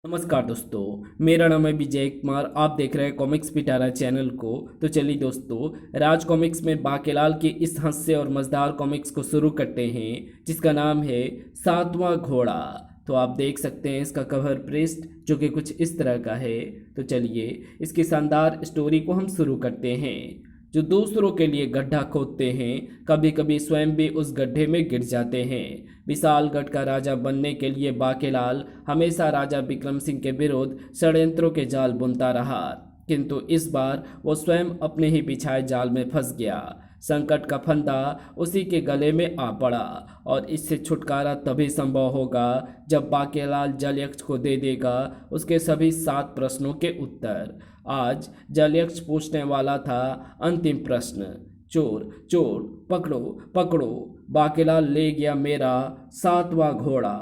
नमस्कार दोस्तों, मेरा नाम है विजय कुमार। आप देख रहे हैं कॉमिक्स पिटारा चैनल को। तो चलिए दोस्तों, राज कॉमिक्स में बाकेलाल की इस हास्य और मज़ेदार कॉमिक्स को शुरू करते हैं, जिसका नाम है सातवां घोड़ा। तो आप देख सकते हैं इसका कवर पृष्ठ जो कि कुछ इस तरह का है। तो चलिए इसकी शानदार स्टोरी को हम शुरू करते हैं। जो दूसरों के लिए गड्ढा खोदते हैं, कभी कभी स्वयं भी उस गड्ढे में गिर जाते हैं। विशालगढ़ का राजा बनने के लिए बाकेलाल हमेशा राजा विक्रम सिंह के विरुद्ध षड्यंत्रों के जाल बुनता रहा, किंतु इस बार वो स्वयं अपने ही बिछाए जाल में फंस गया। संकट का फंदा उसी के गले में आ पड़ा और इससे छुटकारा तभी संभव होगा जब बाकेलाल जलयक्ष को दे देगा उसके सभी 7 प्रश्नों के उत्तर। आज जलयक्ष पूछने वाला था अंतिम प्रश्न, चोर चोर पकड़ो पकड़ो, बाकेलाल ले गया मेरा 7वां घोड़ा।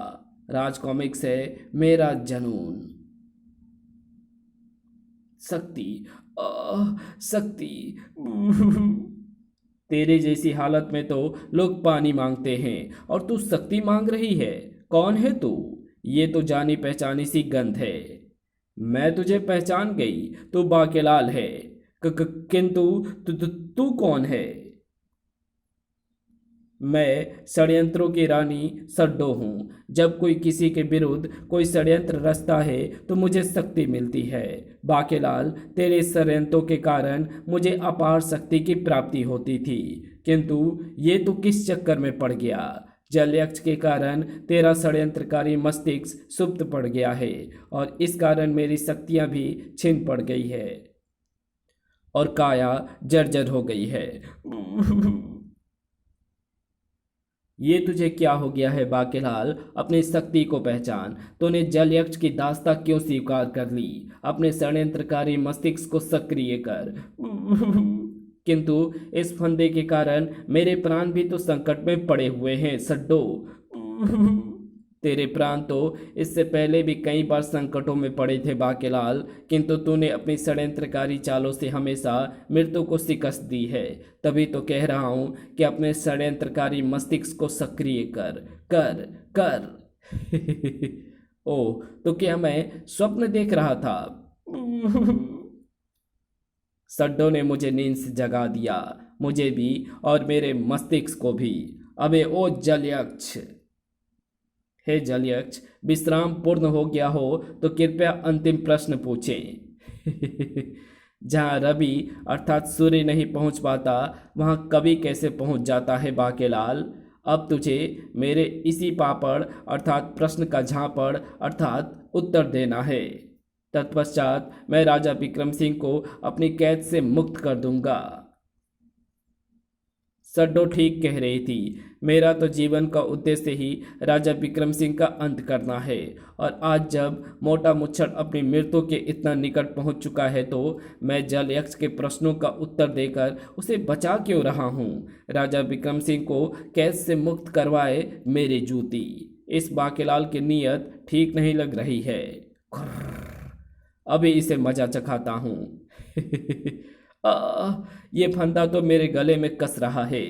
राज कॉमिक्स है मेरा जनून। शक्ति, शक्ति। तेरे जैसी हालत में तो लोग पानी मांगते हैं और तू शक्ति मांग रही है। कौन है तू? ये तो जानी पहचानी सी गंध है। मैं तुझे पहचान गई, तू बाकेलाल है। किंतु तू कौन है? मैं षड्यंत्रों की रानी सड्डो हूँ। जब कोई किसी के विरुद्ध कोई षड्यंत्र रचता है तो मुझे शक्ति मिलती है। बाकेलाल, तेरे षड्यंत्रों के कारण मुझे अपार शक्ति की प्राप्ति होती थी, किंतु ये तो किस चक्कर में पड़ गया? जलयक्ष के कारण तेरा षड्यंत्रकारी मस्तिष्क सुप्त पड़ गया है और इस कारण मेरी शक्तियाँ भी छिन पड़ गई है और काया जर्जर हो गई है। ये तुझे क्या हो गया है बाकेलाल? अपनी शक्ति को पहचान। तूने जलयक्ष की दास्ता क्यों स्वीकार कर ली? अपने षड्यंत्रकारी मस्तिष्क को सक्रिय कर। किंतु इस फंदे के कारण मेरे प्राण भी तो संकट में पड़े हुए हैं सड्डो। तेरे प्राण तो इससे पहले भी कई बार संकटों में पड़े थे बाकेलाल, किंतु तूने अपनी षड्यंत्रकारी चालों से हमेशा मृत्यु को शिकस्त दी है। तभी तो कह रहा हूं कि अपने षड्यंत्रकारी मस्तिष्क को सक्रिय कर कर कर। ओ, तो क्या मैं स्वप्न देख रहा था? सड्डो ने मुझे नींद से जगा दिया, मुझे भी और मेरे मस्तिष्क को भी। अबे ओ जलयक्ष, हे जलयक्ष, विश्राम पूर्ण हो गया हो तो कृपया अंतिम प्रश्न पूछें। जहाँ रवि अर्थात सूर्य नहीं पहुँच पाता, वहाँ कवि कैसे पहुँच जाता है बाकेलाल? अब तुझे मेरे इसी पापड़ अर्थात प्रश्न का झापड़ अर्थात उत्तर देना है। तत्पश्चात मैं राजा विक्रम सिंह को अपनी कैद से मुक्त कर दूंगा। सड्डो ठीक कह रही थी। मेरा तो जीवन का उद्देश्य ही राजा विक्रम सिंह का अंत करना है, और आज जब मोटा मुच्छर अपनी मृत्यु के इतना निकट पहुंच चुका है तो मैं जलयक्ष के प्रश्नों का उत्तर देकर उसे बचा क्यों रहा हूं? राजा विक्रम सिंह को कैद से मुक्त करवाए मेरी जूती। इस बाकेलाल की नीयत ठीक नहीं लग रही है। अभी इसे मजा चखाता हूँ। ये फंदा तो मेरे गले में कस रहा है।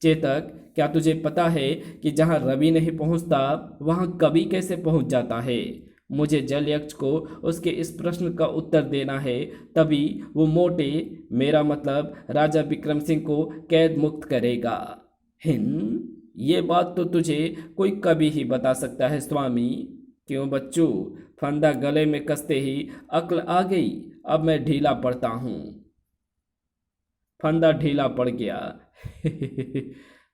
चेतक, क्या तुझे पता है कि जहाँ रवि नहीं पहुँचता वहाँ कवि कैसे पहुँच जाता है? मुझे जलयक्ष को उसके इस प्रश्न का उत्तर देना है, तभी वो मोटे, मेरा मतलब राजा विक्रम सिंह को कैद मुक्त करेगा। ये बात तो तुझे कोई कवि ही बता सकता है स्वामी। क्यों बच्चू? फंदा गले में कसते ही अक्ल आ गई। अब मैं ढीला पड़ता हूँ। फंदा ढीला पड़ गया।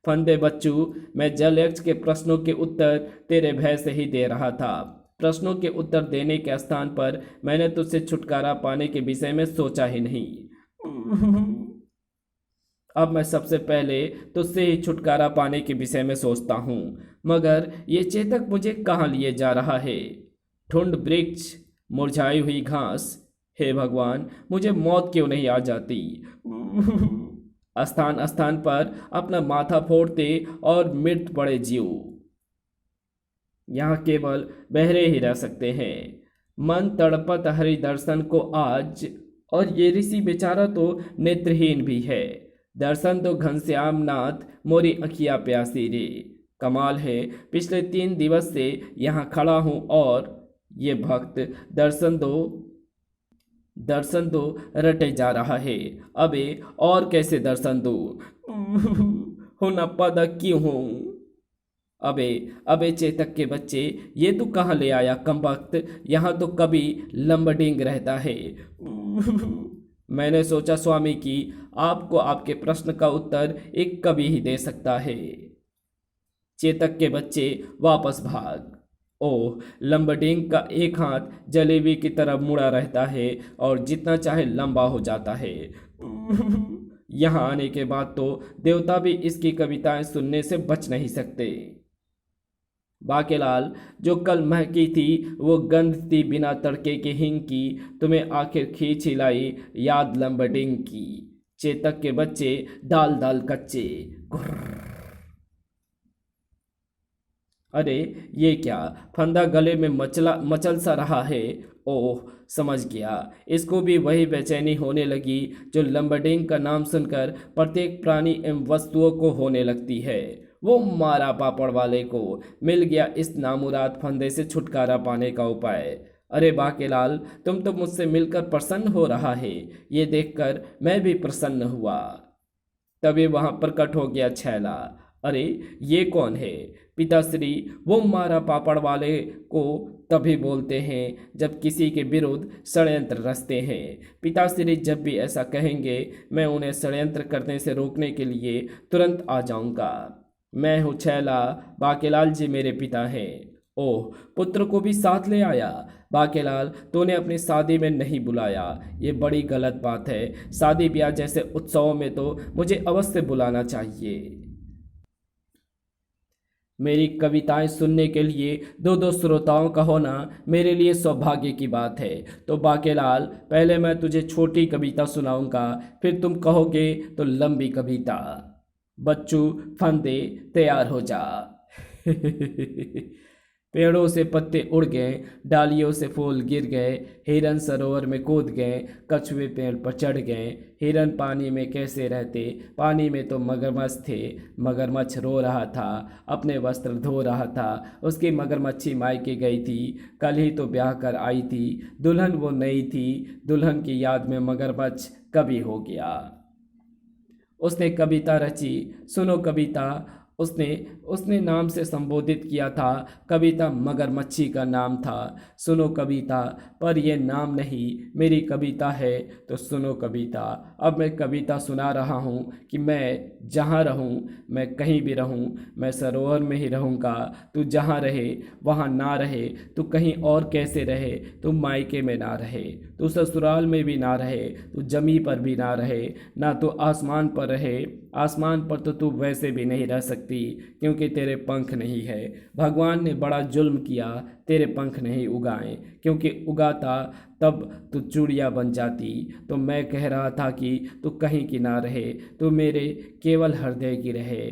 फंदे बच्चू, मैं जलयक्ष के प्रश्नों के उत्तर तेरे भय से ही दे रहा था। प्रश्नों के उत्तर देने के स्थान पर मैंने तुझसे छुटकारा पाने के विषय में सोचा ही नहीं। अब मैं सबसे पहले तुझसे ही छुटकारा पाने के विषय में सोचता हूँ, मगर ये चेतक मुझे कहाँ लिए जा रहा है? ठुंड वृक्ष, मुरझाई हुई घास। हे भगवान, मुझे मौत क्यों नहीं आ जाती? स्थान स्थान पर अपना माथा फोड़ते और मृत पड़े जीव यहाँ केवल बहरे ही रह सकते हैं। मन तड़पत हरि दर्शन को आज, और ये ऋषि बेचारा तो नेत्रहीन भी है। दर्शन तो घनश्याम नाथ मोरी अखिया प्यासी रे। कमाल है, पिछले 3 दिवस से यहाँ खड़ा हूँ और ये भक्त दर्शन दो रटे जा रहा है। अबे और कैसे दर्शन दो? हो न पद क्यों हूँ? अबे अबे चेतक के बच्चे, ये तू कहाँ ले आया कमबख्त? यहाँ तो कभी लंबडिंग रहता है। मैंने सोचा स्वामी कि आपको आपके प्रश्न का उत्तर एक कवि ही दे सकता है। चेतक के बच्चे वापस भाग। ओह, लंबडिंग का एक हाथ जलेबी की तरह मुड़ा रहता है और जितना चाहे लंबा हो जाता है। यहाँ आने के बाद तो देवता भी इसकी कविताएं सुनने से बच नहीं सकते। बाकेलाल, जो कल महकी थी वो गंध थी बिना तड़के के हिंग की, तुम्हें आखिर खींच हिलाई याद लंबडिंग की। चेतक के बच्चे दाल दाल कच्चे। अरे ये क्या, फंदा गले में मचल सा रहा है। ओह, समझ गया, इसको भी वही बेचैनी होने लगी जो लंबडिंग का नाम सुनकर प्रत्येक प्राणी एवं वस्तुओं को होने लगती है। वो मारा पापड़ वाले को मिल गया इस नामुराद फंदे से छुटकारा पाने का उपाय। अरे बाकेलाल, तुम तो मुझसे मिलकर प्रसन्न हो रहा है, ये देखकर मैं भी प्रसन्न हुआ। तभी वहां प्रकट हो गया छैला। अरे ये कौन है? पिताश्री, वो मारा पापड़ वाले को तभी बोलते हैं जब किसी के विरुद्ध षड्यंत्र रचते हैं। पिताश्री जब भी ऐसा कहेंगे मैं उन्हें षड्यंत्र करने से रोकने के लिए तुरंत आ जाऊंगा। मैं हूँ छैला, बाकेलाल जी मेरे पिता हैं। ओह, पुत्र को भी साथ ले आया? बाकेलाल, तूने अपनी शादी में नहीं बुलाया, ये बड़ी गलत बात है। शादी ब्याह जैसे उत्सवों में तो मुझे अवश्य बुलाना चाहिए। मेरी कविताएं सुनने के लिए दो दो श्रोताओं का होना मेरे लिए सौभाग्य की बात है। तो बाकेलाल, पहले मैं तुझे छोटी कविता सुनाऊंगा, फिर तुम कहोगे तो लंबी कविता। बच्चू फंदे तैयार हो जा। पेड़ों से पत्ते उड़ गए, डालियों से फूल गिर गए, हिरन सरोवर में कूद गए, कछुए पेड़ पर चढ़ गए। हिरन पानी में कैसे रहते, पानी में तो मगरमच्छ थे। मगरमच्छ रो रहा था, अपने वस्त्र धो रहा था। उसकी मगरमच्छी मायके गई थी, कल ही तो ब्याह कर आई थी। दुल्हन वो नई थी, दुल्हन की याद में मगरमच्छ कभी हो गया। उसने कविता रची, सुनो कविता। उसने उसने नाम से संबोधित किया था, कविता मगरमच्छी का नाम था। सुनो कविता, पर यह नाम नहीं, मेरी कविता है तो सुनो कविता। अब मैं कविता सुना रहा हूँ कि मैं जहाँ रहूँ, मैं कहीं भी रहूँ, मैं सरोवर में ही रहूँगा। तू जहाँ रहे वहाँ ना रहे, तू कहीं और कैसे रहे, तू मायके में ना रहे, तू ससुराल में भी ना रहे, तू जमी पर भी ना रहे, ना तो आसमान पर रहे। आसमान पर तो तू वैसे भी नहीं रह सकती क्योंकि तेरे पंख नहीं है। भगवान ने बड़ा जुल्म किया, तेरे पंख नहीं उगाए, क्योंकि उगाता तब तू चूड़िया बन जाती। तो मैं कह रहा था कि तू कहीं की ना रहे, तू मेरे केवल हृदय की रहे।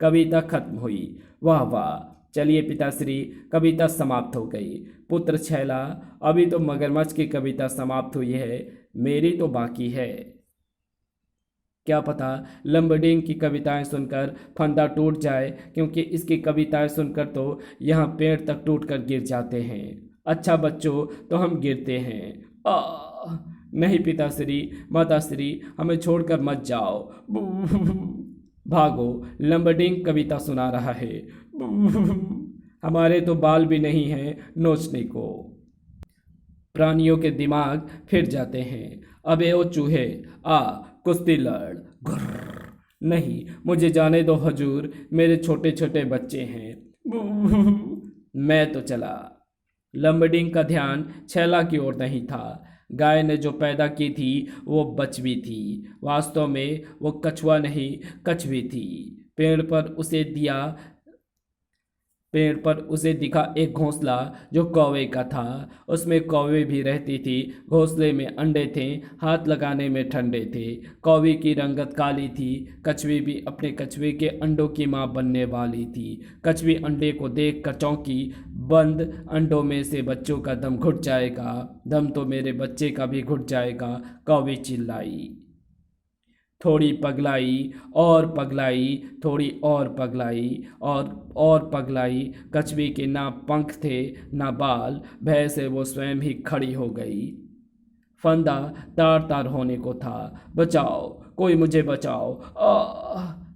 कविता खत्म हुई। वाह वाह, चलिए पिताश्री, कविता समाप्त हो गई। पुत्र छैला, अभी तो मगरमच्छ की कविता समाप्त हुई है, मेरी तो बाकी है। क्या पता लंबडिंग की कविताएं सुनकर फंदा टूट जाए, क्योंकि इसकी कविताएं सुनकर तो यहाँ पेड़ तक टूट कर गिर जाते हैं। अच्छा बच्चों, तो हम गिरते हैं। नहीं पिताश्री, माताश्री, हमें छोड़कर मत जाओ। भागो, लंबडिंग कविता सुना रहा है। हमारे तो बाल भी नहीं हैं नोचने को। प्राणियों के दिमाग फिर जाते हैं। अबे ओ चूहे, आ कुश्ती लड़। घुर्र। नहीं, मुझे जाने दो हजूर, मेरे छोटे छोटे बच्चे हैं। मैं तो चला। लंबडिंग का ध्यान छैला की ओर नहीं था। गाय ने जो पैदा की थी वो बछवी थी, वास्तव में वो कछुआ नहीं कछवी थी। पेड़ पर उसे दिखा एक घोंसला जो कौवे का था। उसमें कौवे भी रहती थी। घोंसले में अंडे थे, हाथ लगाने में ठंडे थे। कौवे की रंगत काली थी। कछुई भी अपने कछुए के अंडों की मां बनने वाली थी। कछुई अंडे को देख कर चौंकी। बंद अंडों में से बच्चों का दम घुट जाएगा, दम तो मेरे बच्चे का भी घुट जाएगा, कौवे चिल्लाई। थोड़ी पगलाई और पगलाई, थोड़ी और पगलाई और पगलाई। कछुए के ना पंख थे ना बाल, भय से वो स्वयं ही खड़ी हो गई। फंदा तार तार होने को था। बचाओ, कोई मुझे बचाओ।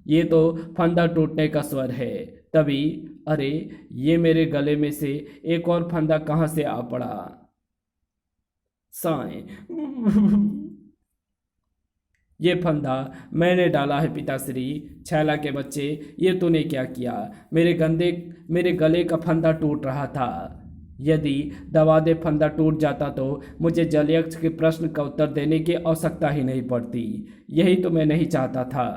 ये तो फंदा टूटने का स्वर है। तभी अरे, ये मेरे गले में से एक और फंदा कहाँ से आ पड़ा। साएं। ये फंदा मैंने डाला है पिताश्री। छैला के बच्चे, ये तूने क्या किया। मेरे गले का फंदा टूट रहा था। यदि दबा दे फंदा टूट जाता तो मुझे जलयक्ष के प्रश्न का उत्तर देने की आवश्यकता ही नहीं पड़ती। यही तो मैं नहीं चाहता था।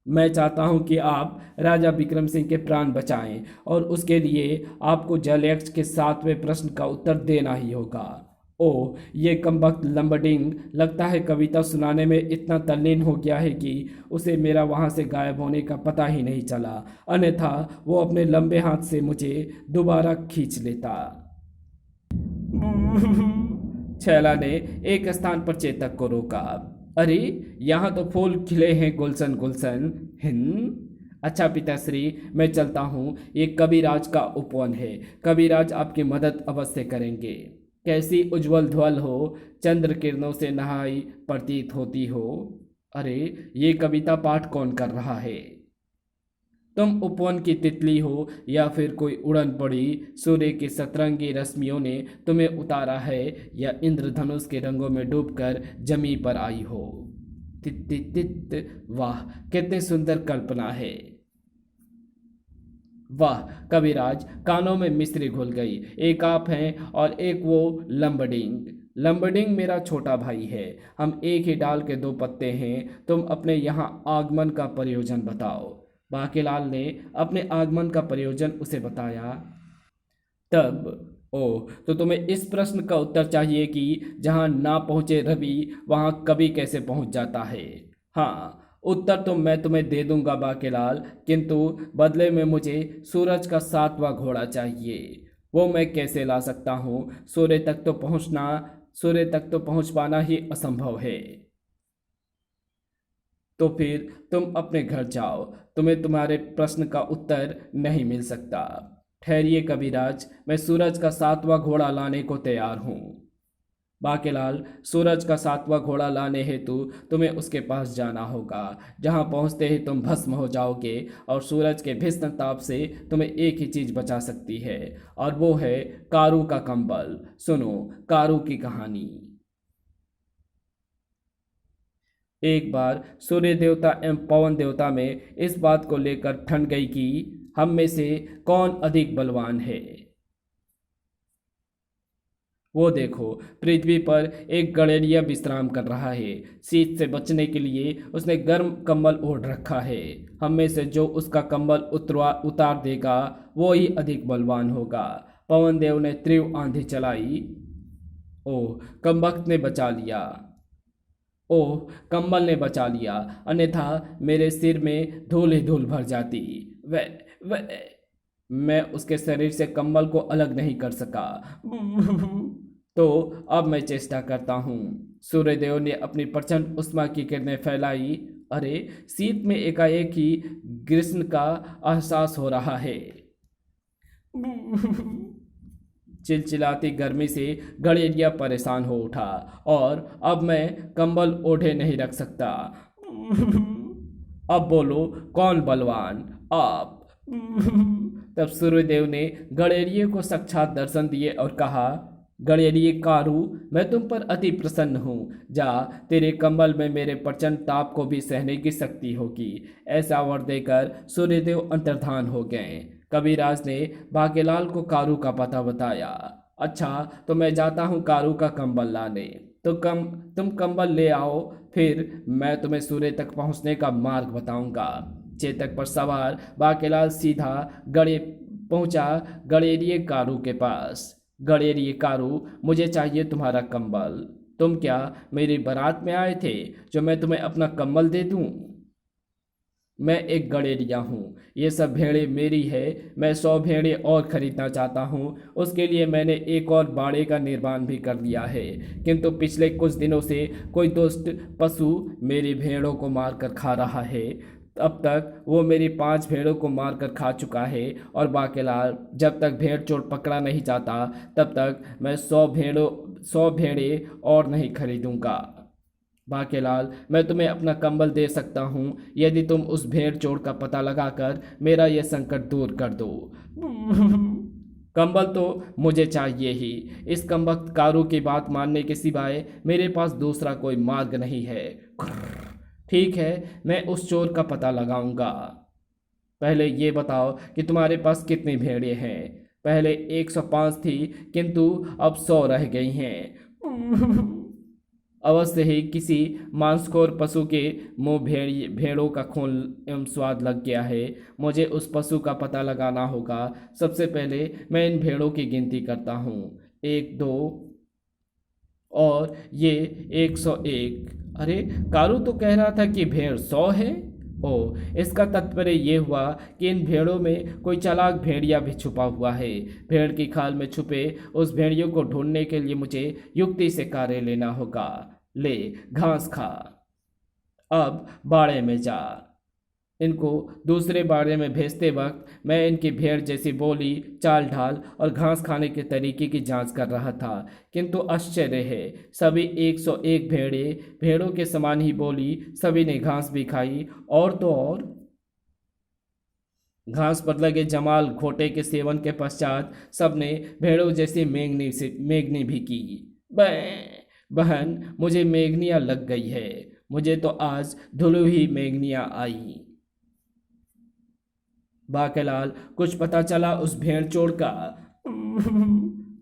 मैं चाहता हूं कि आप राजा विक्रम सिंह के प्राण बचाएं, और उसके लिए आपको जलयक्ष के 7वें प्रश्न का उत्तर देना ही होगा। ओह, ये कमबख्त लंबडिंग लगता है कविता सुनाने में इतना तल्लीन हो गया है कि उसे मेरा वहाँ से गायब होने का पता ही नहीं चला, अन्यथा वो अपने लंबे हाथ से मुझे दोबारा खींच लेता। छैला ने एक स्थान पर चेतक को रोका। अरे, यहाँ तो फूल खिले हैं गुलशन गुलशन। अच्छा पिताश्री, मैं चलता हूँ। ये कविराज का उपवन है। कविराज आपकी मदद अवश्य करेंगे। कैसी उज्जवल ध्वल हो, चंद्र किरणों से नहाई प्रतीत होती हो। अरे, ये कविता पाठ कौन कर रहा है। तुम उपवन की तितली हो या फिर कोई उड़न पड़ी सूर्य की सतरंगी रश्मियों ने तुम्हें उतारा है, या इंद्रधनुष के रंगों में डूबकर जमी पर आई हो। तित तित तित, वाह कितनी सुंदर कल्पना है। वाह कविराज, कानों में मिश्री घुल गई। एक आप हैं और एक वो लंबडिंग। लंबडिंग मेरा छोटा भाई है। हम एक ही डाल के दो पत्ते हैं। तुम अपने यहाँ आगमन का प्रयोजन बताओ। बाकीलाल ने अपने आगमन का प्रयोजन उसे बताया। तब ओह, तो तुम्हें इस प्रश्न का उत्तर चाहिए कि जहाँ ना पहुँचे रवि वहाँ कवि कैसे पहुँच जाता है। हाँ, उत्तर तो मैं तुम्हें दे दूंगा बाकीलाल, किंतु बदले में मुझे सूरज का 7वां घोड़ा चाहिए। वो मैं कैसे ला सकता हूँ। सूर्य तक तो पहुँच पाना ही असंभव है। तो फिर तुम अपने घर जाओ। तुम्हें तुम्हारे प्रश्न का उत्तर नहीं मिल सकता। ठहरिए कविराज, मैं सूरज का 7वां घोड़ा लाने को तैयार हूँ। बाकीलाल, सूरज का 7वां घोड़ा लाने हेतु तुम्हें उसके पास जाना होगा। जहाँ पहुँचते ही तुम भस्म हो जाओगे, और सूरज के भीषण ताप से तुम्हें एक ही चीज़ बचा सकती है, और वो है कारू का कंबल। सुनो कारू की कहानी। एक बार सूर्य देवता एवं पवन देवता में इस बात को लेकर ठन गई कि हम में से कौन अधिक बलवान है। वो देखो, पृथ्वी पर एक गड़ेरिया विश्राम कर रहा है। शीत से बचने के लिए उसने गर्म कंबल ओढ़ रखा है। हम में से जो उसका कंबल उतार देगा वो ही अधिक बलवान होगा। पवन देव ने तीव्र आंधी चलाई। ओह, कमबख्त ने बचा लिया। ओह, कंबल ने बचा लिया, अन्यथा मेरे सिर में धूल ही धूल भर जाती। वह मैं उसके शरीर से कंबल को अलग नहीं कर सका। तो अब मैं चेष्टा करता हूँ। सूर्यदेव ने अपनी प्रचंड उष्मा की किरणें फैलाई। अरे, शीत में एकाएक ही ग्रीष्म का एहसास हो रहा है। चिलचिलाती गर्मी से गड़ेरिया परेशान हो उठा, और अब मैं कंबल ओढ़े नहीं रख सकता। अब बोलो कौन बलवान, आप। तब सूर्यदेव ने गड़ेरिये को साक्षात दर्शन दिए और कहा, गड़ेरिये कारू, मैं तुम पर अति प्रसन्न हूँ। जा, तेरे कंबल में मेरे प्रचंड ताप को भी सहने की शक्ति होगी। ऐसा वर देकर सूर्यदेव अंतर्धान हो गए। कविराज ने बाकीलाल को कारू का पता बताया। अच्छा, तो मैं जाता हूँ कारू का कंबल लाने। तुम कंबल ले आओ, फिर मैं तुम्हें सूर्य तक पहुँचने का मार्ग बताऊंगा। चेतक पर सवार बाकीलाल सीधा पहुंचा गड़ेरिये कारू के पास। गड़ेरिये कारू, मुझे चाहिए तुम्हारा कंबल। तुम क्या मेरी बारात में आए थे जो मैं तुम्हें अपना कंबल दे दूं। मैं एक गड़ेरिया हूँ, ये सब भेड़ें मेरी है। मैं 100 भेड़ें और खरीदना चाहता हूँ। उसके लिए मैंने एक और बाड़े का निर्माण भी कर लिया है, किंतु पिछले कुछ दिनों से कोई दुष्ट पशु मेरी भेड़ों को मार कर खा रहा है। अब तक वो मेरी 5 भेड़ों को मार कर खा चुका है। और बाकेलाल, जब तक भेड़ चोर पकड़ा नहीं जाता तब तक मैं 100 भेड़ें और नहीं खरीदूंगा। बाकेलाल, मैं तुम्हें अपना कंबल दे सकता हूँ यदि तुम उस भेड़ चोर का पता लगाकर मेरा यह संकट दूर कर दो। कंबल तो मुझे चाहिए ही। इस कमबख्त कारू की बात मानने के सिवाय मेरे पास दूसरा कोई मार्ग नहीं है। ठीक है, मैं उस चोर का पता लगाऊंगा। पहले ये बताओ कि तुम्हारे पास कितनी भेड़ें हैं। पहले 105 थी, किंतु अब 100 रह गई हैं। अवश्य ही किसी मांसखोर पशु के मुंह भेड़ों का खून एवं स्वाद लग गया है। मुझे उस पशु का पता लगाना होगा। सबसे पहले मैं इन भेड़ों की गिनती करता हूँ। 1, 2 और ये 101। अरे, कारू तो कह रहा था कि भेड़ 100 है। ओ, इसका तात्पर्य ये हुआ कि इन भेड़ों में कोई चालाक भेड़िया भी छुपा हुआ है। भेड़ की खाल में छुपे उस भेड़ियों को ढूंढने के लिए मुझे युक्ति से कार्य लेना होगा। ले, घास खा। अब बाड़े में जा। इनको दूसरे बाड़े में भेजते वक्त मैं इनकी भेड़ जैसी बोली, चाल ढाल और घास खाने के तरीके की जांच कर रहा था, किंतु आश्चर्य है, सभी 101 भेड़ों के समान ही बोली, सभी ने घास भी खाई। और तो और घास पर लगे जमाल घोटे के सेवन के पश्चात सबने भेड़ों जैसी मेंगनी भी की। बहन, मुझे मेघनिया लग गई है। मुझे तो आज धुलू ही मेघनिया आई। बाकेलाल, कुछ पता चला उस भेड़ चोर का?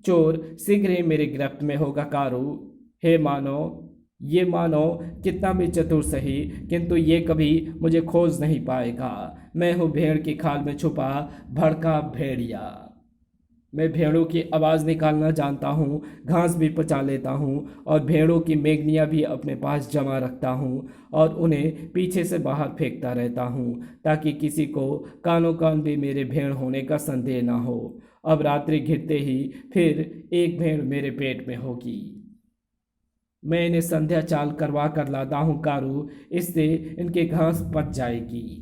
चोर शीघ्र ही मेरी गिरफ्त में होगा कारू। हे मानो, ये मानो कितना भी चतुर सही, किंतु ये कभी मुझे खोज नहीं पाएगा। मैं हूँ भेड़ की खाल में छुपा भड़का भेड़िया। मैं भेड़ों की आवाज़ निकालना जानता हूँ, घास भी पचा लेता हूँ और भेड़ों की मेंगनियाँ भी अपने पास जमा रखता हूँ और उन्हें पीछे से बाहर फेंकता रहता हूँ ताकि किसी को कानों कान भी मेरे भेड़ होने का संदेह ना हो। अब रात्रि घिरते ही फिर एक भेड़ मेरे पेट में होगी। मैं इन्हें संध्या चाल करवा कर लाता हूँ कारू, इससे इनके घास पच जाएगी।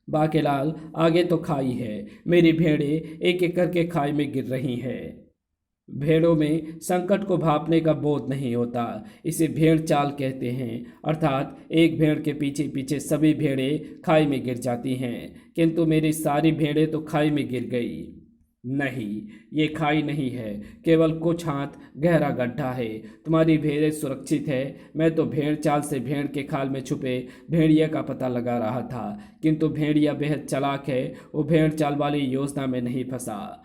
बाकेलाल, आगे तो खाई है। मेरी भेड़ें एक एक करके खाई में गिर रही हैं। भेड़ों में संकट को भांपने का बोध नहीं होता, इसे भेड़ चाल कहते हैं। अर्थात एक भेड़ के पीछे पीछे सभी भेड़ें खाई में गिर जाती हैं, किंतु मेरी सारी भेड़ें तो खाई में गिर गई। नहीं, ये खाई नहीं है, केवल कुछ हाथ गहरा गड्ढा है। तुम्हारी भेड़ें सुरक्षित है। मैं तो भेड़ चाल से भेड़ के खाल में छुपे भेड़िया का पता लगा रहा था, किंतु भेड़िया बेहद चालाक है, वो भेड़ चाल वाली योजना में नहीं फंसा।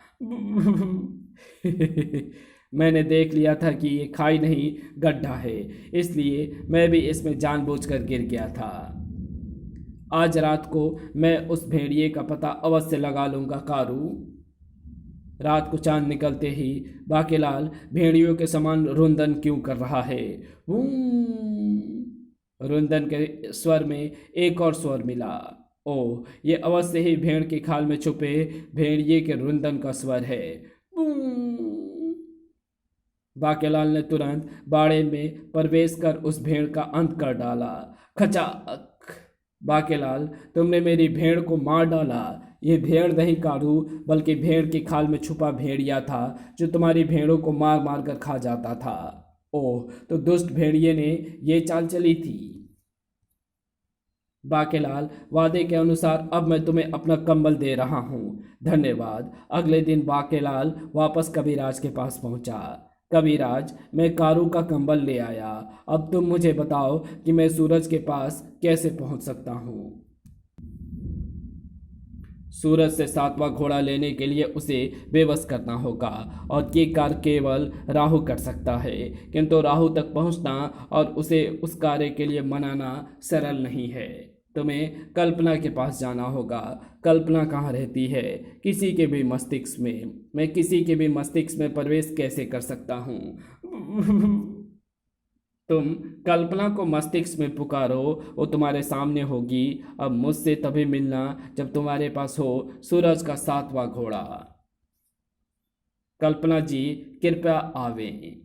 मैंने देख लिया था कि ये खाई नहीं गड्ढा है, इसलिए मैं भी इसमें जानबूझकर गिर गया था। आज रात को मैं उस भेड़िए का पता अवश्य लगा लूंगा कारू। रात को चांद निकलते ही बाकेलाल भेड़ियों के समान रुंदन क्यों कर रहा है? रुंदन के स्वर में एक और स्वर मिला। ओ, ये अवश्य ही भेड़ की खाल में छुपे भेड़िए के रुंदन का स्वर है। बाकेलाल ने तुरंत बाड़े में प्रवेश कर उस भेड़ का अंत कर डाला। खचाक! बाकेलाल, तुमने मेरी भेड़ को मार डाला। ये भेड़ नहीं कारू, बल्कि भेड़ की खाल में छुपा भेड़िया था जो तुम्हारी भेड़ों को मार मार कर खा जाता था। ओह, तो दुष्ट भेड़िए ने ये चाल चली थी। बाकेलाल, वादे के अनुसार अब मैं तुम्हें अपना कंबल दे रहा हूँ। धन्यवाद। अगले दिन बाकेलाल वापस कबीराज के पास पहुँचा। कबीराज, मैं कारू का कंबल ले आया। अब तुम मुझे बताओ कि मैं सूरज के पास कैसे पहुँच सकता हूँ। सूरज से 7वां घोड़ा लेने के लिए उसे बेबस करना होगा और ये कार्य केवल राहु कर सकता है, किंतु राहु तक पहुंचना और उसे उस कार्य के लिए मनाना सरल नहीं है। तुम्हें कल्पना के पास जाना होगा। कल्पना कहाँ रहती है? किसी के भी मस्तिष्क में। मैं किसी के भी मस्तिष्क में प्रवेश कैसे कर सकता हूँ? तुम कल्पना को मस्तिष्क में पुकारो, वो तुम्हारे सामने होगी। अब मुझसे तभी मिलना जब तुम्हारे पास हो सूरज का 7वां घोड़ा। कल्पना जी, कृपया आवे।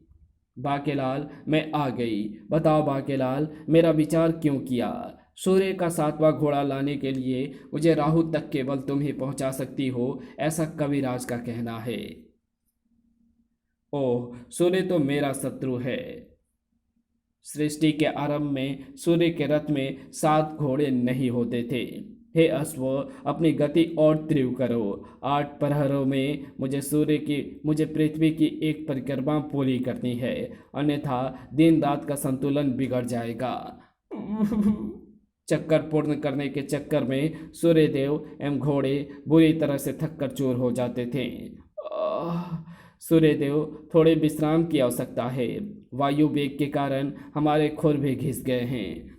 बाकेलाल, मैं आ गई। बताओ बाकेलाल, मेरा विचार क्यों किया? सूर्य का 7वां घोड़ा लाने के लिए मुझे राहु तक केवल तुम ही पहुंचा सकती हो, ऐसा कविराज का कहना है। ओह, सूर्य तो मेरा शत्रु है। सृष्टि के आरंभ में सूर्य के रथ में 7 घोड़े नहीं होते थे। हे अश्व, अपनी गति और तीव्र करो। 8 प्रहरों में मुझे पृथ्वी की एक परिक्रमा पूरी करनी है, अन्यथा दिन रात का संतुलन बिगड़ जाएगा। चक्कर पूर्ण करने के चक्कर में सूर्यदेव एवं घोड़े बुरी तरह से थक कर चूर हो जाते थे। सूर्यदेव, थोड़े विश्राम की आवश्यकता है। वायु वेग के कारण हमारे खुर भी घिस गए हैं।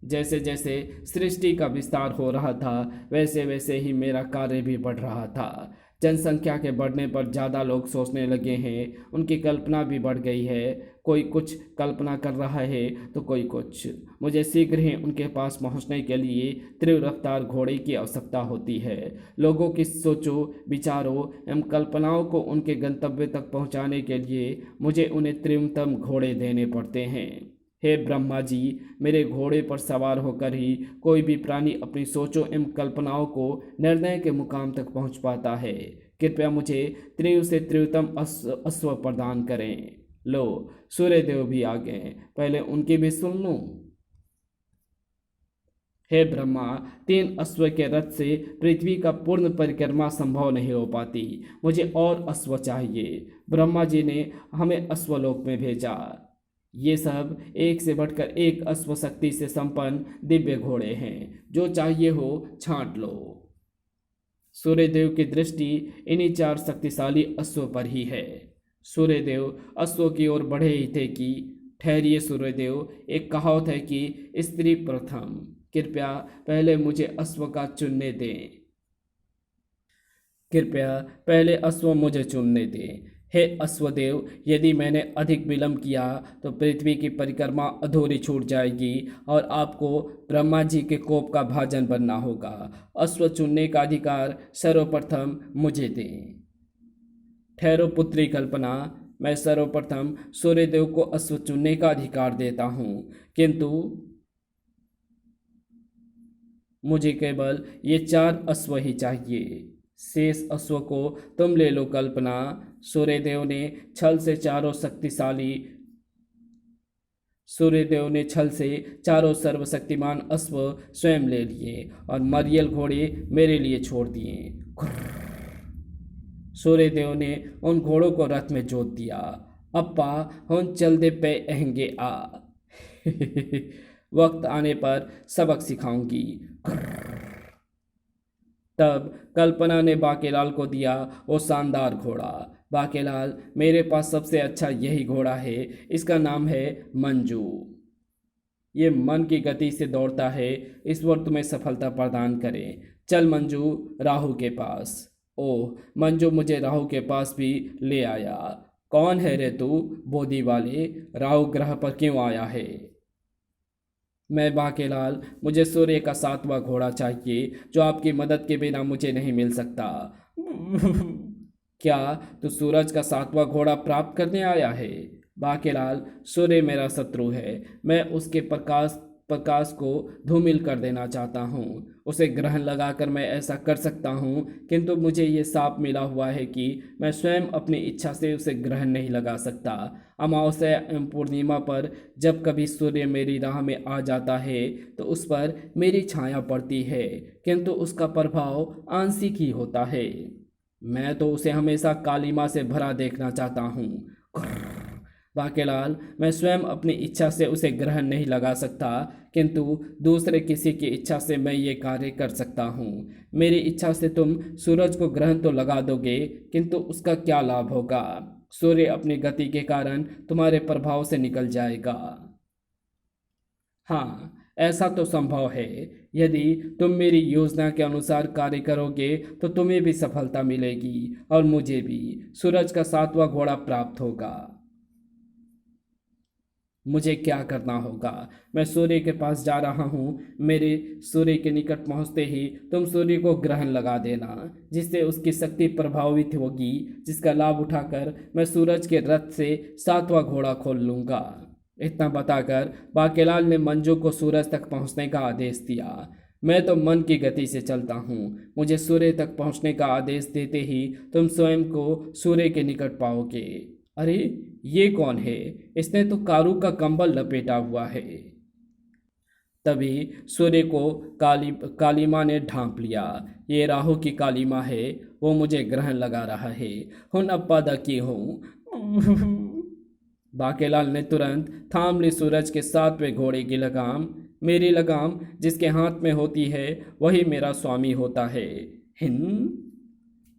जैसे जैसे सृष्टि का विस्तार हो रहा था, वैसे वैसे ही मेरा कार्य भी बढ़ रहा था। जनसंख्या के बढ़ने पर ज़्यादा लोग सोचने लगे हैं, उनकी कल्पना भी बढ़ गई है। कोई कुछ कल्पना कर रहा है तो कोई कुछ। मुझे शीघ्र ही उनके पास पहुंचने के लिए तीव्र रफ्तार घोड़े की आवश्यकता होती है। लोगों की सोचों, विचारों एवं कल्पनाओं को उनके गंतव्य तक पहुंचाने के लिए मुझे उन्हें तीव्रतम घोड़े देने पड़ते हैं। हे ब्रह्मा जी, मेरे घोड़े पर सवार होकर ही कोई भी प्राणी अपनी सोचों एवं कल्पनाओं को निर्णय के मुकाम तक पहुंच पाता है। कृपया मुझे तीव्र से तीव्रतम अश्व प्रदान करें। लो, सूर्यदेव भी आ गए, पहले उनकी भी सुन लूं। हे ब्रह्मा, 3 अश्व के रथ से पृथ्वी का पूर्ण परिक्रमा संभव नहीं हो पाती। मुझे और अश्व चाहिए। ब्रह्मा जी ने हमें अश्वलोक में भेजा। ये सब एक से बढ़कर एक अश्व शक्ति से संपन्न दिव्य घोड़े हैं, जो चाहिए हो छांट लो। सूर्यदेव की दृष्टि इन्हीं 4 शक्तिशाली अश्व पर ही है। सूर्यदेव अश्वों की ओर बढ़े ही थे कि ठहरिए सूर्यदेव, एक कहावत है कि स्त्री प्रथम। कृपया पहले मुझे अश्व का चुनने दें। कृपया पहले अश्व मुझे चुनने दें। हे अश्वदेव, यदि मैंने अधिक विलंब किया तो पृथ्वी की परिक्रमा अधूरी छूट जाएगी और आपको ब्रह्मा जी के कोप का भाजन बनना होगा। अश्व चुनने का अधिकार सर्वप्रथम मुझे दें। ठहरो पुत्री कल्पना, मैं सर्वप्रथम सूर्यदेव को अश्व चुनने का अधिकार देता हूँ, किंतु मुझे केवल ये 4 अश्व ही चाहिए। शेष अश्व को तुम ले लो कल्पना। सूर्यदेव ने छल से चारों सर्वशक्तिमान अश्व स्वयं ले लिए और मरियल घोड़े मेरे लिए छोड़ दिए। सूर्यदेव ने उन घोड़ों को रथ में जोत दिया। अप्पा, हम चल दे पे अहंगे आ। वक्त आने पर सबक सिखाऊंगी। तब कल्पना ने बाकेलाल को दिया वो शानदार घोड़ा। बाकेलाल, मेरे पास सबसे अच्छा यही घोड़ा है। इसका नाम है मंजू। ये मन की गति से दौड़ता है। ईश्वर तुम्हें सफलता प्रदान करे। चल मंजू, राहु के पास। ओह, मंजू मुझे राहु के पास भी ले आया। कौन है रे तू, बोधी वाले? राहु ग्रह पर क्यों आया है? मैं बाकेलाल, मुझे सूर्य का 7वां घोड़ा चाहिए, जो आपकी मदद के बिना मुझे नहीं मिल सकता। क्या तू सूरज का 7वां घोड़ा प्राप्त करने आया है? बाकेलाल, सूर्य मेरा शत्रु है। मैं उसके प्रकाश को धूमिल कर देना चाहता हूँ। उसे ग्रहण लगाकर मैं ऐसा कर सकता हूँ, किंतु मुझे ये साप मिला हुआ है कि मैं स्वयं अपनी इच्छा से उसे ग्रहण नहीं लगा सकता। अमावस्या एवं पूर्णिमा पर जब कभी सूर्य मेरी राह में आ जाता है तो उस पर मेरी छाया पड़ती है, किंतु उसका प्रभाव आंशिक ही होता है। मैं तो उसे हमेशा कालिमा से भरा देखना चाहता हूँ। बाकेलाल, मैं स्वयं अपनी इच्छा से उसे ग्रहण नहीं लगा सकता, किंतु दूसरे किसी की इच्छा से मैं ये कार्य कर सकता हूँ। मेरी इच्छा से तुम सूरज को ग्रहण तो लगा दोगे, किंतु उसका क्या लाभ होगा? सूर्य अपनी गति के कारण तुम्हारे प्रभाव से निकल जाएगा। हाँ, ऐसा तो संभव है। यदि तुम मेरी योजना के अनुसार कार्य करोगे तो तुम्हें भी सफलता मिलेगी और मुझे भी सूरज का 7वां घोड़ा प्राप्त होगा। मुझे क्या करना होगा? मैं सूर्य के पास जा रहा हूँ। मेरे सूर्य के निकट पहुँचते ही तुम सूर्य को ग्रहण लगा देना, जिससे उसकी शक्ति प्रभावित होगी, जिसका लाभ उठाकर मैं सूरज के रथ से 7वां घोड़ा खोल लूँगा। इतना बताकर बाकेलाल ने मंजू को सूरज तक पहुँचने का आदेश दिया। मैं तो मन की गति से चलता हूँ। मुझे सूर्य तक पहुँचने का आदेश देते ही तुम स्वयं को सूर्य के निकट पाओगे। अरे, ये कौन है? इसने तो कारू का कंबल लपेटा हुआ है। तभी सूर्य को कालीमा ने ढांप लिया। ये राहु की कालीमा है, वो मुझे ग्रहण लगा रहा है। हुन अप्पा दा की हूँ। बाकेलाल ने तुरंत थाम ली सूरज के 7वें घोड़े की लगाम। मेरी लगाम जिसके हाथ में होती है वही मेरा स्वामी होता है। हिंद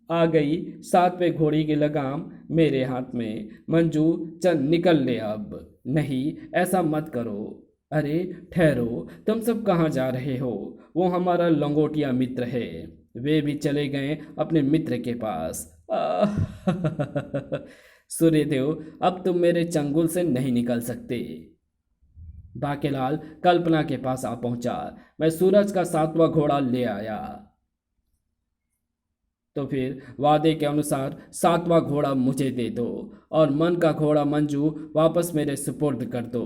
आ गई 7वें घोड़ी की लगाम मेरे हाथ में। मंजू, चल निकल ले अब। नहीं, ऐसा मत करो। अरे ठहरो, तुम सब कहाँ जा रहे हो? वो हमारा लंगोटिया मित्र है। वे भी चले गए अपने मित्र के पास। सूर्यदेव, अब तुम मेरे चंगुल से नहीं निकल सकते। बाकेलाल कल्पना के पास आ पहुंचा। मैं सूरज का 7वां घोड़ा ले आया। तो फिर वादे के अनुसार 7वां घोड़ा मुझे दे दो और मन का घोड़ा मंजू वापस मेरे सुपुर्द कर दो।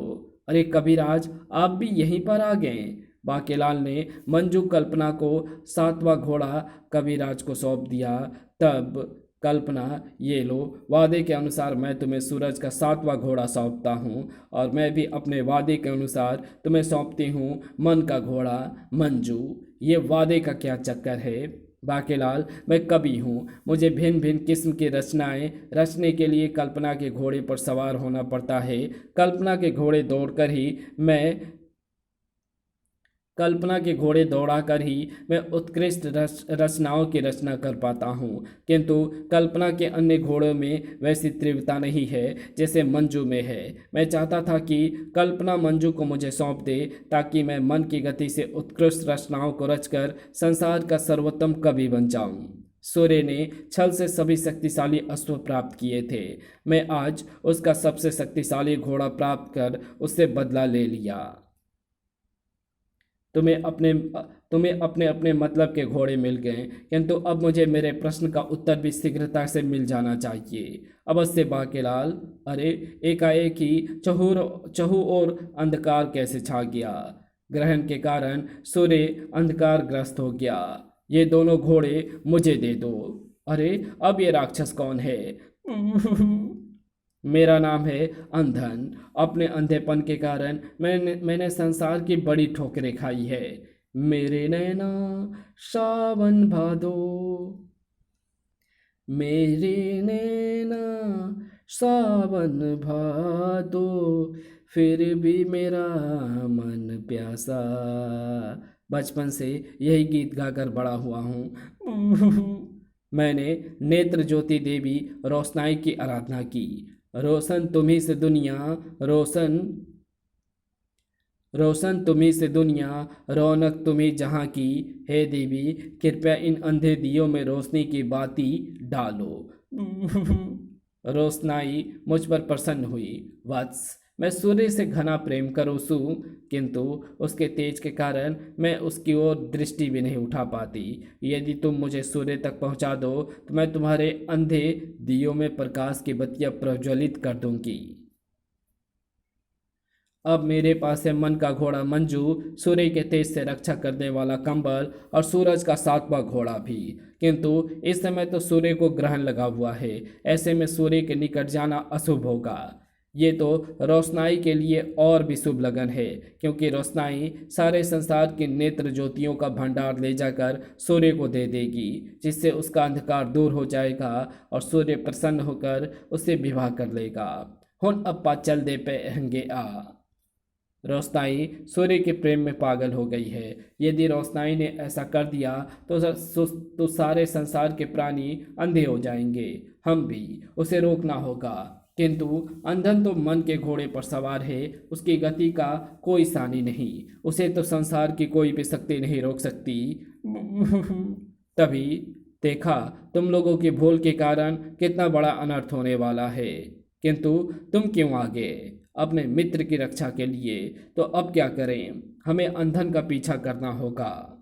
अरे कबीराज, आप भी यहीं पर आ गए। बाकेलाल ने मंजू कल्पना को 7वां घोड़ा कबीराज को सौंप दिया। तब कल्पना, ये लो, वादे के अनुसार मैं तुम्हें सूरज का 7वां घोड़ा सौंपता हूँ और मैं भी अपने वादे के अनुसार तुम्हें सौंपती हूँ मन का घोड़ा मंजू। ये वादे का क्या चक्कर है? बाकेलाल, मैं कवि हूँ। मुझे भिन्न भिन्न किस्म की रचनाएं रचने के लिए कल्पना के घोड़े पर सवार होना पड़ता है। कल्पना के घोड़े दौड़कर ही मैं कल्पना के घोड़े दौड़ाकर ही मैं उत्कृष्ट रचनाओं की रचना कर पाता हूँ, किंतु कल्पना के अन्य घोड़ों में वैसी तीव्रता नहीं है जैसे मंजू में है। मैं चाहता था कि कल्पना मंजू को मुझे सौंप दे ताकि मैं मन की गति से उत्कृष्ट रचनाओं को रचकर संसार का सर्वोत्तम कवि बन जाऊँ। सूर्य ने छल से सभी शक्तिशाली अश्व प्राप्त किए थे। मैं आज उसका सबसे शक्तिशाली घोड़ा प्राप्त कर उससे बदला ले लिया। तुम्हें अपने अपने मतलब के घोड़े मिल गए, किंतु अब मुझे मेरे प्रश्न का उत्तर भी शीघ्रता से मिल जाना चाहिए। अवश्य बाकेलाल। अरे, एकाएक ही चहु और अंधकार कैसे छा गया? ग्रहण के कारण सूर्य अंधकारग्रस्त हो गया। ये दोनों घोड़े मुझे दे दो। अरे, अब ये राक्षस कौन है? मेरा नाम है अंधन। अपने अंधेपन के कारण मैंने संसार की बड़ी ठोकरें खाई है। मेरे नैना सावन भादो, मेरे नैना सावन भादो, फिर भी मेरा मन प्यासा। बचपन से यही गीत गाकर बड़ा हुआ हूँ। मैंने नेत्र ज्योति देवी रोशनाई की आराधना की। रोशन तुम्ही से दुनिया, रोशन तुम्ही से दुनिया, रौनक तुम्ही जहाँ की। हे देवी, कृपया इन अंधे दियों में रोशनी की बाती डालो। रोशनाई मुझ पर प्रसन्न हुई। वत्स, मैं सूर्य से घना प्रेम करूँ सू, किंतु उसके तेज के कारण मैं उसकी ओर दृष्टि भी नहीं उठा पाती। यदि तुम मुझे सूर्य तक पहुँचा दो तो मैं तुम्हारे अंधे दियों में प्रकाश की बत्तियाँ प्रज्वलित कर दूंगी। अब मेरे पास है मन का घोड़ा मंजू, सूर्य के तेज से रक्षा करने वाला कंबल और सूरज का 7वां घोड़ा भी। किंतु इस समय तो सूर्य को ग्रहण लगा हुआ है। ऐसे में सूर्य के निकट जाना अशुभ होगा। ये तो रोशनाई के लिए और भी शुभ लगन है, क्योंकि रोशनाई सारे संसार की नेत्र ज्योतियों का भंडार ले जाकर सूर्य को दे देगी, जिससे उसका अंधकार दूर हो जाएगा और सूर्य प्रसन्न होकर उससे विवाह कर लेगा। हुन अप्पा चल दे पेंगे आ। रोशनाई सूर्य के प्रेम में पागल हो गई है। यदि रोशनाई ने ऐसा कर दिया तो सारे संसार के प्राणी अंधे हो जाएंगे। हम भी उसे रोकना होगा। किंतु अंधन तो मन के घोड़े पर सवार है, उसकी गति का कोई सानी नहीं। उसे तो संसार की कोई भी शक्ति नहीं रोक सकती। तभी देखा, तुम लोगों की भूल के कारण कितना बड़ा अनर्थ होने वाला है। किंतु तुम क्यों आ गए? अपने मित्र की रक्षा के लिए। तो अब क्या करें? हमें अंधन का पीछा करना होगा,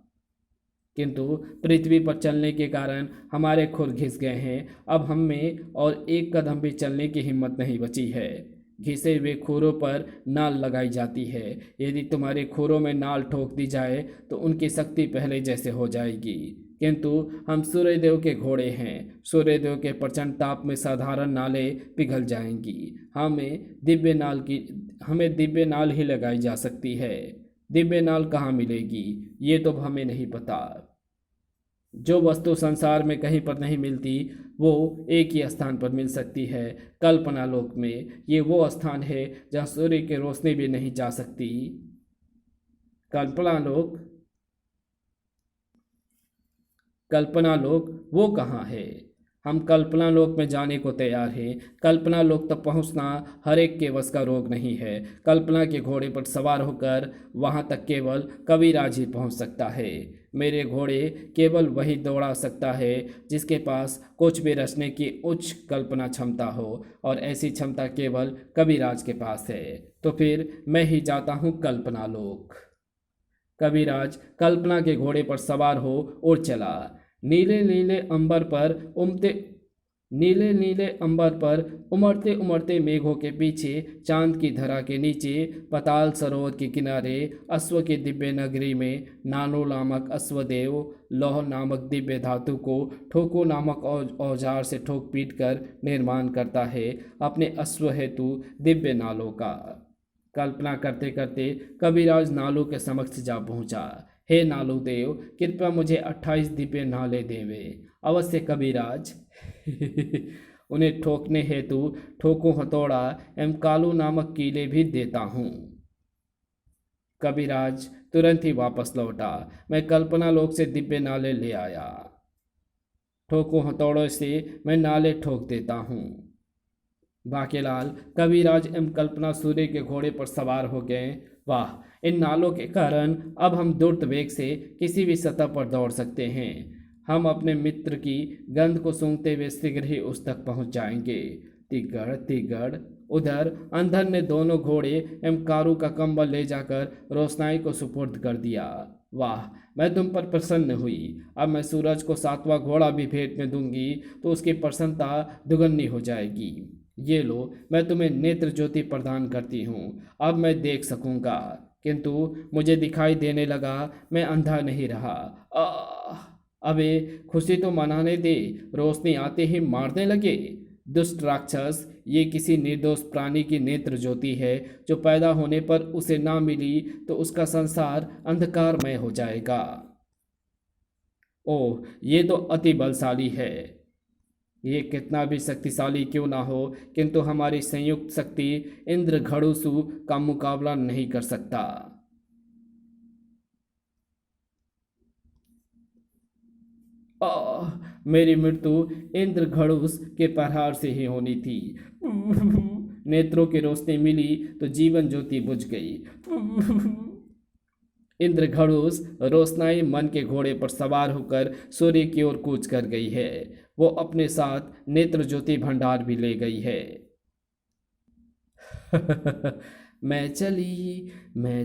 किंतु पृथ्वी पर चलने के कारण हमारे खुर घिस गए हैं। अब हमें और एक कदम भी चलने की हिम्मत नहीं बची है। घिसे हुए खुरों पर नाल लगाई जाती है। यदि तुम्हारे खुरों में नाल ठोक दी जाए तो उनकी शक्ति पहले जैसे हो जाएगी, किंतु हम सूर्यदेव के घोड़े हैं। सूर्यदेव के प्रचंड ताप में साधारण नालें पिघल जाएंगी। हमें दिव्य नाल ही लगाई जा सकती है। दिव्य नाल कहाँ मिलेगी ये तो हमें नहीं पता। जो वस्तु संसार में कहीं पर नहीं मिलती वो एक ही स्थान पर मिल सकती है, कल्पना लोक में। ये वो स्थान है जहाँ सूर्य की रोशनी भी नहीं जा सकती। कल्पना लोक वो कहाँ है? हम कल्पना लोक में जाने को तैयार हैं। कल्पना लोक तक पहुंचना हर एक के वश का रोग नहीं है। कल्पना के घोड़े पर सवार होकर वहां तक केवल कविराज ही पहुंच सकता है। मेरे घोड़े केवल वही दौड़ा सकता है जिसके पास कुछ भी रचने की उच्च कल्पना क्षमता हो, और ऐसी क्षमता केवल कविराज के पास है। तो फिर मैं ही जाता हूँ कल्पना लोक। कविराज कल्पना के घोड़े पर सवार हो और चला। नीले नीले अंबर पर उमड़ते उमड़ते मेघों के पीछे, चांद की धरा के नीचे, पाताल सरोवर के किनारे, अश्व की दिव्य नगरी में नानो नामक अश्वदेव लौह नामक दिव्य धातु को ठोको नामक औजार से ठोक पीट कर निर्माण करता है अपने अश्व हेतु दिव्य नालों का। कल्पना करते करते कविराज नालों के समक्ष जा पहुंचा। हे नालू देव, कृपया मुझे 28 दिव्य नाले देवे। अवश्य कविराज। उन्हें ठोकने हेतु ठोको हथौड़ा एवं कालू नामक कीले भी देता हूँ। कविराज तुरंत ही वापस लौटा। मैं कल्पना लोक से दिव्य नाले ले आया। ठोको हथौड़ों से मैं नाले ठोक देता हूँ। बाकेलाल, कविराज एवं कल्पना सूर्य के घोड़े पर सवार हो गए। वाह, इन नालों के कारण अब हम द्रुत वेग से किसी भी सतह पर दौड़ सकते हैं। हम अपने मित्र की गंध को सूंघते हुए शीघ्र ही उस तक पहुंच जाएंगे। तिगड़ तिगड़। उधर अंधन ने दोनों घोड़े एवं कारू का कंबल ले जाकर रोशनाई को सुपुर्द कर दिया। वाह, मैं तुम पर प्रसन्न हुई। अब मैं सूरज को 7वां घोड़ा भी भेंट में दूंगी तो उसकी प्रसन्नता दुगनी हो जाएगी। ये लो, मैं तुम्हें नेत्र ज्योति प्रदान करती हूँ। अब मैं देख सकूँगा, किंतु मुझे दिखाई देने लगा मैं अंधा नहीं रहा। अबे खुशी तो मनाने दे, रोशनी आते ही मारने लगे। दुष्ट राक्षस, ये किसी निर्दोष प्राणी की नेत्र ज्योति है जो पैदा होने पर उसे ना मिली तो उसका संसार अंधकारमय हो जाएगा। ओह, ये तो अति बलशाली है। ये कितना भी शक्तिशाली क्यों ना हो, किंतु हमारी संयुक्त शक्ति इंद्र घड़ूसु का मुकाबला नहीं कर सकता। मेरी मृत्यु इंद्र घड़ूस के प्रहार से ही होनी थी। नेत्रों की रोशनी मिली तो जीवन ज्योति बुझ गई। इंद्र घड़ूस रोशनाई मन के घोड़े पर सवार होकर सूर्य की ओर कूच कर गई है। वो अपने साथ नेत्र ज्योति भंडार भी ले गई है। मैं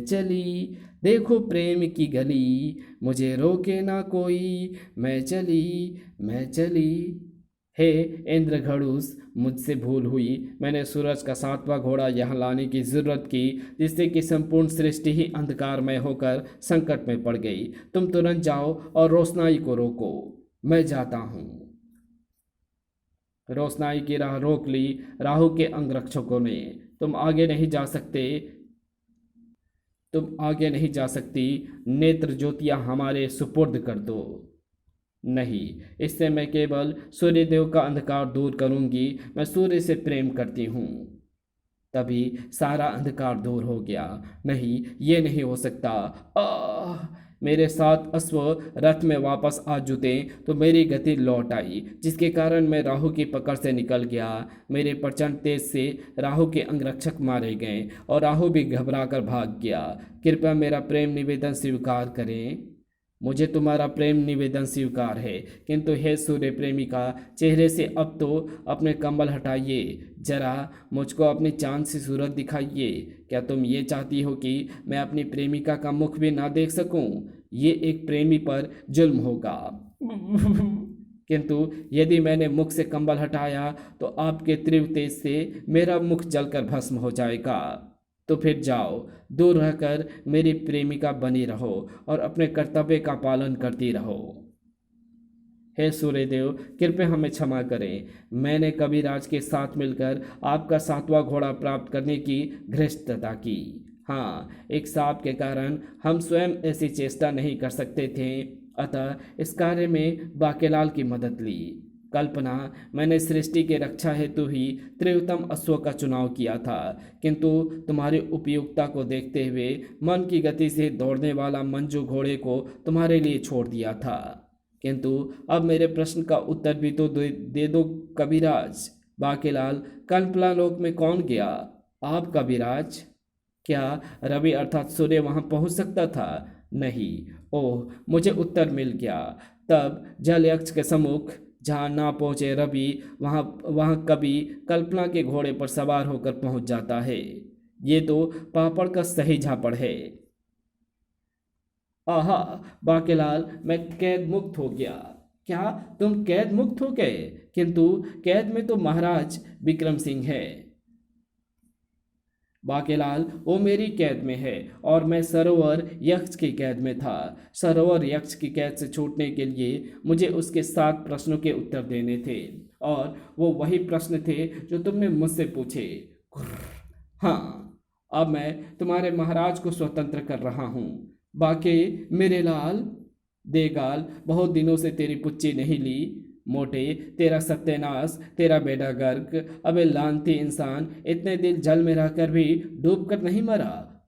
चली देखो प्रेम की गली, मुझे रोके ना कोई। मैं चली। हे इंद्र घड़ूस, मुझसे भूल हुई। मैंने सूरज का 7वां घोड़ा यहाँ लाने की जरूरत की, जिससे कि संपूर्ण सृष्टि ही अंधकारमय होकर संकट में पड़ गई। तुम तुरंत जाओ और रोशनाई को रोको। मैं जाता हूँ। रोशनाई की राह रोक ली राहु के अंगरक्षकों ने। तुम आगे नहीं जा सकती। नेत्र ज्योतियाँ हमारे सुपुर्द कर दो। नहीं, इससे मैं केवल सूर्यदेव का अंधकार दूर करूंगी। मैं सूर्य से प्रेम करती हूँ। तभी सारा अंधकार दूर हो गया। नहीं, ये नहीं हो सकता। मेरे साथ अश्व रथ में वापस आ जुटे तो मेरी गति लौट आई, जिसके कारण मैं राहु की पकड़ से निकल गया। मेरे प्रचंड तेज से राहु के अंगरक्षक मारे गए और राहु भी घबरा कर भाग गया। कृपया मेरा प्रेम निवेदन स्वीकार करें। मुझे तुम्हारा प्रेम निवेदन स्वीकार है, किंतु हे सूर्य प्रेमिका, चेहरे से अब तो अपने कंबल हटाइए, जरा मुझको अपनी चांद सी सूरत दिखाइए। क्या तुम ये चाहती हो कि मैं अपनी प्रेमिका का मुख भी ना देख सकूं? ये एक प्रेमी पर जुल्म होगा। किंतु यदि मैंने मुख से कंबल हटाया तो आपके तीव्र तेज से मेरा मुख जलकर भस्म हो जाएगा। तो फिर जाओ, दूर रहकर मेरी प्रेमिका बनी रहो और अपने कर्तव्य का पालन करती रहो। हे सूर्यदेव, कृपया हमें क्षमा करें। मैंने कविराज के साथ मिलकर आपका 7वां घोड़ा प्राप्त करने की घृष्टता की। हाँ, एक सांप के कारण हम स्वयं ऐसी चेष्टा नहीं कर सकते थे, अतः इस कार्य में बाकेलाल की मदद ली। कल्पना, मैंने सृष्टि के रक्षा हेतु ही त्रिवतम अश्व का चुनाव किया था, किंतु तुम्हारी उपयुक्तता को देखते हुए मन की गति से दौड़ने वाला मंजू घोड़े को तुम्हारे लिए छोड़ दिया था। किंतु अब मेरे प्रश्न का उत्तर भी तो दे दो कविराज। बाकेलाल, कल्पना लोक में कौन गया? आप कविराज। क्या रवि अर्थात सूर्य वहां पहुंच सकता था? नहीं। ओह, मुझे उत्तर मिल गया। तब जल यक्ष के सम्मुख जहाँ ना पहुँचे रवि, वहाँ वहाँ कभी कल्पना के घोड़े पर सवार होकर पहुँच जाता है। ये तो पापड़ का सही झापड़ है। आहा, बाकेलाल, मैं कैद मुक्त हो गया। क्या तुम कैद मुक्त हो गए? किंतु कैद में तो महाराज विक्रम सिंह है। बाकेलाल, वो मेरी कैद में है और मैं सरोवर यक्ष की कैद में था। सरोवर यक्ष की कैद से छूटने के लिए मुझे उसके 7 प्रश्नों के उत्तर देने थे, और वो वही प्रश्न थे जो तुमने मुझसे पूछे। हाँ, अब मैं तुम्हारे महाराज को स्वतंत्र कर रहा हूँ। बाकी मेरे लाल देगाल, बहुत दिनों से तेरी पुच्ची नहीं ली। मोटे, तेरा सत्यानाश, तेरा बेटा गर्क, अबे लानती इंसान, इतने दिन जल में रहकर भी डूब कर नहीं मरा।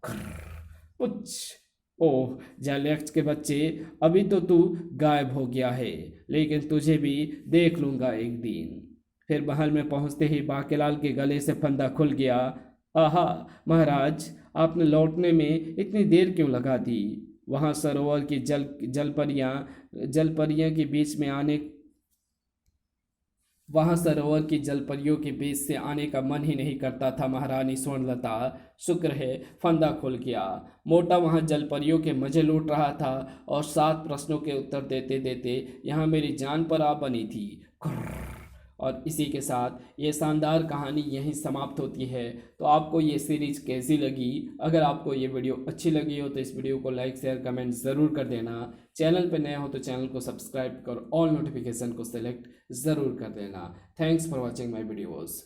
पुच्छ। ओह जलयक्ष के बच्चे, अभी तो तू गायब हो गया है, लेकिन तुझे भी देख लूंगा एक दिन। फिर महल में पहुंचते ही बाकेलाल के गले से फंदा खुल गया। आहा महाराज, आपने लौटने में इतनी देर क्यों लगा दी? वहां सरोवर की जलपरियां के बीच में आने वहां सरोवर की जलपरियों के बीच से आने का मन ही नहीं करता था महारानी स्वर्णलता। शुक्र है फंदा खुल गया। मोटा वहां जलपरियों के मजे लूट रहा था और 7 प्रश्नों के उत्तर देते देते यहाँ मेरी जान पर आ बनी थी। और इसी के साथ ये शानदार कहानी यहीं समाप्त होती है। तो आपको ये सीरीज कैसी लगी? अगर आपको ये वीडियो अच्छी लगी हो तो इस वीडियो को लाइक शेयर कमेंट ज़रूर कर देना। चैनल पर नए हो तो चैनल को सब्सक्राइब कर ऑल नोटिफिकेशन को सेलेक्ट ज़रूर कर देना। Thanks for watching my videos.